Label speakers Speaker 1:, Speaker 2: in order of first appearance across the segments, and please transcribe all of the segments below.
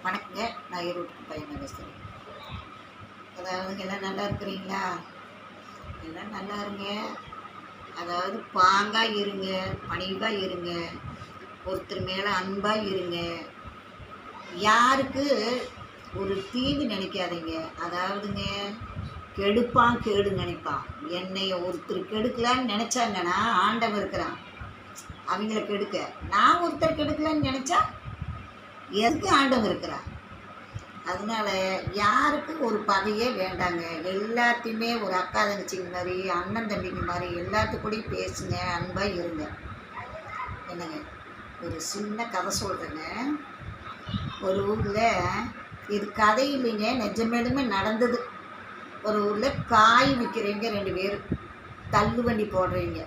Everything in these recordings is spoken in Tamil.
Speaker 1: வணக்கங்க. நான் ஈரோட்டுக்கு பையன் பேசுகிறேன். அதாவது எல்லாம் நல்லா இருக்கிறீங்களா? எல்லாம் நல்லா இருங்க. அதாவது பாங்காக இருங்க, பணிவாக இருங்க, ஒருத்தர் மேலே அன்பாக இருங்க. யாருக்கு ஒரு தீங்கு நினைக்காதீங்க. அதாவதுங்க, கெடுப்பான் கேடு நினைப்பான். என்னைய ஒருத்தர் கெடுக்கலான்னு நினச்சாங்கன்னா ஆண்டவன் இருக்கிறான் அவங்கள கெடுக்க. நான் ஒருத்தர் கெடுக்கலான்னு நினச்சா எதுக்கு ஆண்டவன் இருக்கிறான். அதனால யாருக்கு ஒரு பகையே வேண்டாங்க. எல்லாத்தையுமே ஒரு அக்கா தங்கச்சிங்க மாதிரி, அண்ணன் தம்பிங்க மாதிரி எல்லாத்துக்கூடையும் பேசுங்க, அன்பாக இருங்க. என்னங்க, ஒரு சின்ன கதை சொல்கிறேங்க. ஒரு ஊரில், இது கதை இல்லைங்க, நிஜமேலுமே நடந்தது. ஒரு ஊரில் காய் விற்கிறவங்க 2 பேர், தள்ளு வண்டி போடுறவங்க,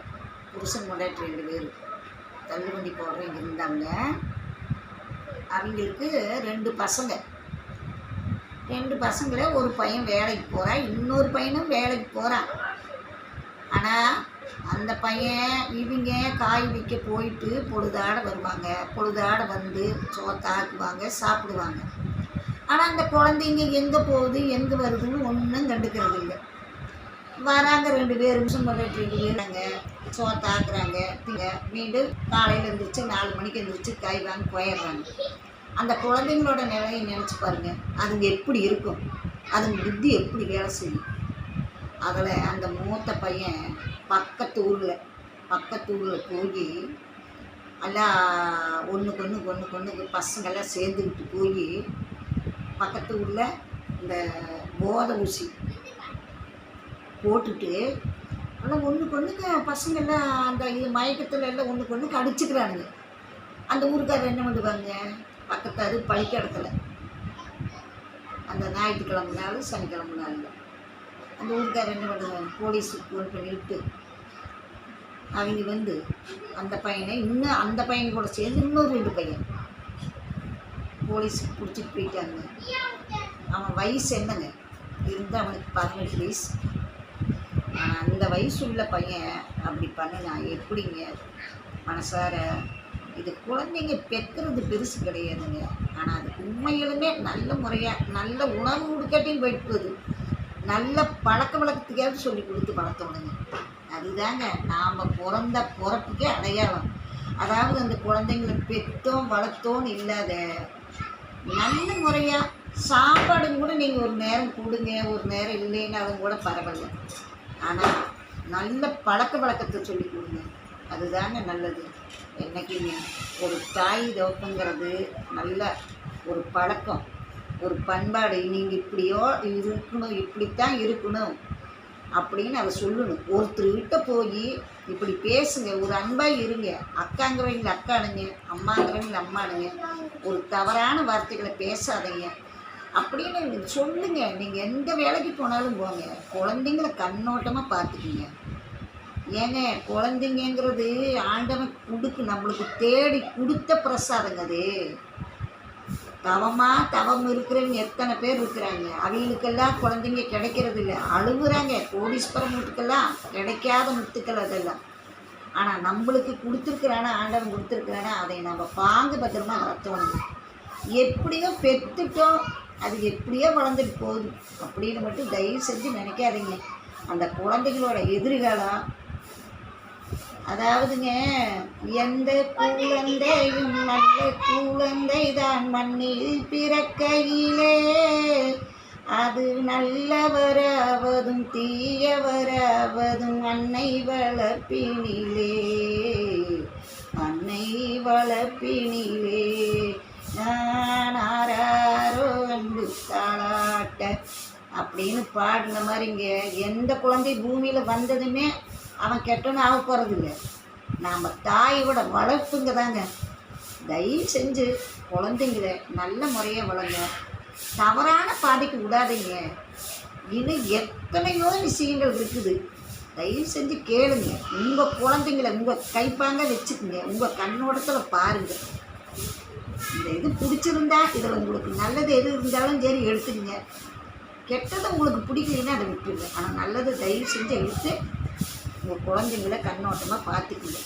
Speaker 1: புருஷன் கொண்டாட்டு 2 பேர் தள்ளு வண்டி போடுறவங்க இருந்தாங்க. அவங்களுக்கு 2 பசங்க. 2 பசங்கள ஒரு பையன் வேலைக்கு போகிறான், இன்னொரு பையனும் வேலைக்கு போகிறான். ஆனால் அந்த பையன் இவங்க காய் விற்க போயிட்டு பொழுதாட வருவாங்க. பொழுதாட வந்து சோத்தாக்குவாங்க, சாப்பிடுவாங்க. ஆனால் அந்த குழந்தைங்க எங்கே போகுது எங்கே வருதுன்னு ஒன்றும் கண்டுக்கிறது இல்லை. வராங்க 2 பேரும் சொல்லிட்டு 2 பேருங்க சோத்தாக்குறாங்க. மீண்டும் காலையில் எழுந்திரிச்சு 4 மணிக்கு எழுந்திரிச்சு காய் வாங்கி போயிடுறாங்க. அந்த குழந்தைங்களோட நிலையை நினச்சி பாருங்கள், அதுங்க எப்படி இருக்கும், அதுங்க புத்தி எப்படி வேலை செய்யும். அதில் அந்த மூத்த பையன் பக்கத்து ஊரில் போய் எல்லாம் ஒன்றுக்கு பசங்கள்லாம் சேர்ந்துக்கிட்டு போய் பக்கத்து ஊரில் இந்த போதை ஊசி போட்டுட்டு எல்லாம் ஒன்றுக்கு பசங்கள்லாம் அந்த இது மயக்கத்தில் எல்லாம் ஒன்றுக்கு அடிச்சுக்கிறானுங்க. அந்த ஊருக்காரர் என்ன பண்ணுவாங்க, பக்கத்தாரு பழிக்கடத்தில் அந்த ஞாயிற்றுக்கிழமை நாள் சனிக்கிழமை நாளில் அந்த ஊருக்காரர் என்ன பண்ணுவாங்க, போலீஸுக்கு ஃபோன் பண்ணிவிட்டு அவங்க வந்து அந்த பையனை இன்னும் அந்த பையன் கூட சேர்ந்து இன்னொரு 2 பையன் போலீஸுக்கு பிடிச்சிட்டு போயிட்டாங்க. அவன் வயசு என்னங்க இருந்தால் அவனுக்கு 18 வயசு. அந்த வயசு உள்ள பையன் அப்படி பண்ணினா எப்படிங்க மனசார. இது குழந்தைங்க பெற்கிறது பெருசு கிடையாதுங்க. ஆனால் அது உண்மையிலுமே நல்ல முறையாக நல்ல உணவு கொடுக்காட்டியும் போயிட்டு போகுது. நல்ல பழக்க வழக்கத்துக்காவது சொல்லி கொடுத்து வளர்த்தோணுங்க. அதுதாங்க நாம் பிறந்த பிறப்புக்கே அடையாளம். அதாவது அந்த குழந்தைங்களை பெற்றோம் வளர்த்தோன்னு இல்லாத நல்ல முறையாக சாப்பாடும் கூட நீங்கள் ஒரு நேரம் கொடுங்க, ஒரு நேரம் இல்லைன்னாலும் கூட பரவாயில்ல. ஆனால் நல்ல பழக்க வழக்கத்தை சொல்லி கொடுங்க. அதுதாங்க நல்லது. என்றைக்குங்க ஒரு தாய் தோப்புங்கிறது நல்ல ஒரு பழக்கம், ஒரு பண்பாடு. நீங்கள் இப்படியோ இருக்கணும், இப்படித்தான் இருக்கணும் அப்படின்னு அதை சொல்லணும். ஒருத்தர்கிட்ட போய் இப்படி பேசுங்க, ஒரு அன்பாக இருங்க. அக்காங்கிறவங்கள அக்கானுங்க, அம்மாங்கிறவங்கள அம்மானுங்க. ஒரு தவறான வார்த்தைகளை பேசாதீங்க அப்படின்னு சொல்லுங்க. நீங்கள் எந்த வேலைக்கு போனாலும் போங்க, குழந்தைங்கள கண்ணோட்டமாக பார்த்துக்குங்க. ஏங்க, குழந்தைங்கிறது ஆண்டவன் நம்மளுக்கு தேடி கொடுத்த பிரசாதங்க. அது தவம் இருக்கிறவங்க எத்தனை பேர் இருக்கிறாங்க. அவங்களுக்கெல்லாம் குழந்தைங்க கிடைக்கிறது இல்லை, அழுகுறாங்க. கோடீஸ்வரம் முத்துக்கெல்லாம் கிடைக்காத முத்துக்கள் அதெல்லாம். ஆனால் நம்மளுக்கு கொடுத்துருக்குறானா, ஆண்டவன் கொடுத்துருக்குறானா, அதை நம்ம பாங்கு பத்திரமா வளர்த்தோணும். எப்படியோ பெற்றுட்டோம், அது எப்படியோ வளர்ந்துட்டு போகுது அப்படின்னு மட்டும் தயவு செஞ்சு நினைக்காதீங்க. அந்த குழந்தைகளோட எதிர்காலம், அதாவதுங்க, எந்த குழந்தையும் நல்ல குழந்தை தான் மண்ணில் பிறக்கையிலே, அது நல்லவராவதும் தீயவராவதும் அன்னை வளர்ப்பினிலே, அன்னை வளர்ப்பினிலே. நான் ஆராரோ அன்பு தாளாட்ட அப்படின்னு பாடின மாதிரிங்க, எந்த குழந்தை பூமியில் வந்ததுமே அவன் கெட்டவனு ஆக போகிறதில்ல. நாம் தாயோட வளர்ப்புங்க தாங்க. தயவு செஞ்சு குழந்தைங்கள நல்ல முறையாக வளங்க, தவறான பாதைக்கு விடாதீங்க. இன்னும் எத்தனையோ விஷயங்கள் இருக்குது. தயவு செஞ்சு கேளுங்க. உங்கள் குழந்தைங்கள உங்கள் கைப்பாங்க வச்சுக்குங்க, உங்கள் கண்ணோட்டத்தில் பாருங்கள். இந்த இது பிடிச்சிருந்தா இதில் உங்களுக்கு நல்லது எது இருந்தாலும் சரி எடுத்துக்கங்க. கெட்டதை உங்களுக்கு பிடிக்கலன்னா அதை விட்டுருங்க. ஆனால் நல்லது தயவு செஞ்சு எடுத்து உங்கள் குழந்தைங்கள கண்ணோட்டமாக பார்த்துக்குங்க.